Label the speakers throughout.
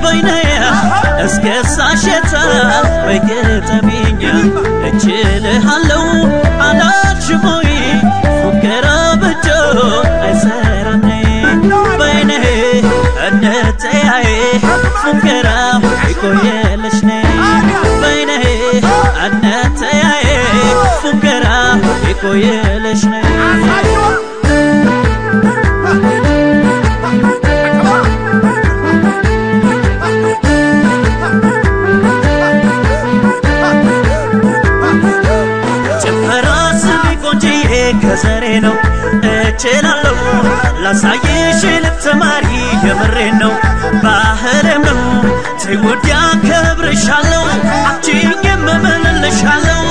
Speaker 1: بينيا اسكسا شتا بيكتمينيا اجله هلو على شموي فكرة بجو ايسرني بيني انتي فكرة يكويلشني بيني انتي فكرة يكويلشني كسرينو اچلالو لاسايش لتماري يمرينو باهرمنو تيوديا كبرشالو اچين يممللشالو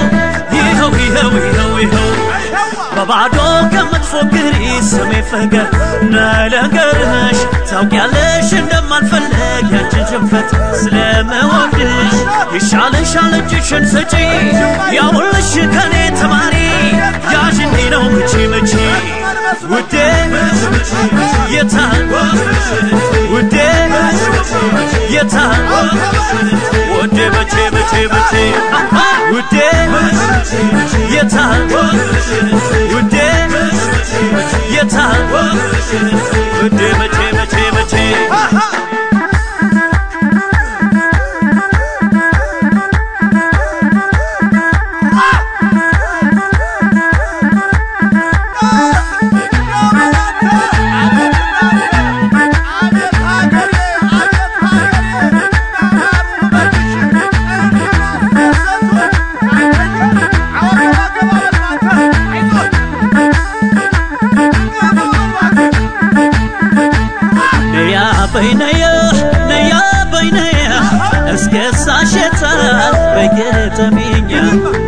Speaker 1: يهو بابادو كمتفكري سمي فقر نالنقرش تاوقيالش እንደማልፈልግ ያንቺን ሽንፈት ስለመወድሽ ይሻልሻል እጅሽን ስጪ ያውልሽ ከኔ ተማሪ ያሽኔ ነው መቼ ውዴ የታል ውዴ የታል ውዴ መቼ ውዴ የታል ውዴ የታል ውዴ መቼ بينيا اسكسا شتا بيكتمينيا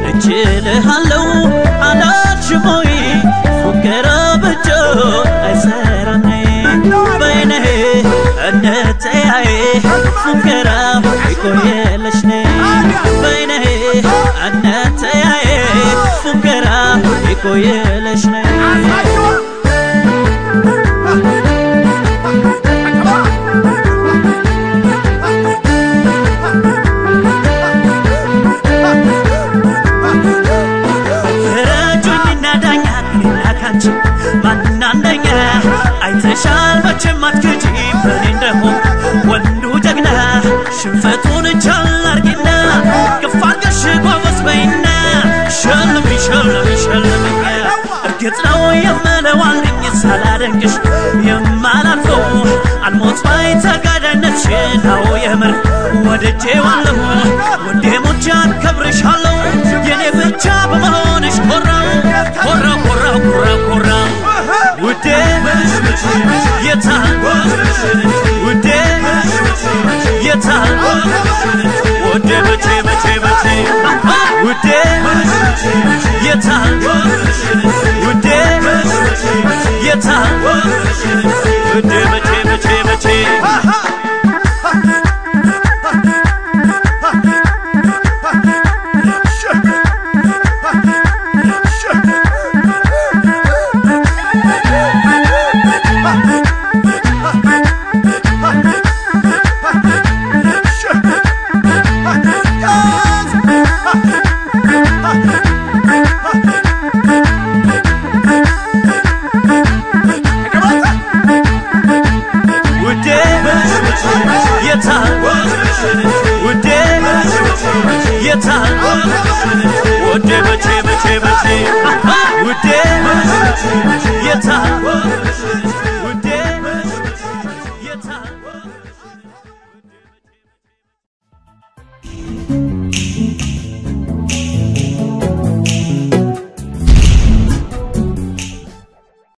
Speaker 1: اجله هلو على شموي فكرة بجو ايسرني بيني انتي فكرة يكويلشني بيني انتي فكرة يكويلشني ማንናንደኛ አይተሻል መቼም አትክጂ በኔ እንደሆን ወንዱ ጀግና ሽንፈቱን ቻል አርጊና ከፍ አድርገሽ ጎበዝ በይና ሸልምኛ እርግጥ ነው የምለዋልኝ ሳላደንቅሽ የማላልፈው አልሞት ባይ ተጋዳይነትሽን አዎ የምር ወድጄዋለሁ ወዴ ሞቼ አከብርሻለሁ የኔ ብቻ በመሆንሽ ኮራው ውዴ የታል ውዴ የታል ውዴ መቼ ውዴ የታል ውዴ የታል ውዴ መቼ ውዴ መቼ ውዴ የታል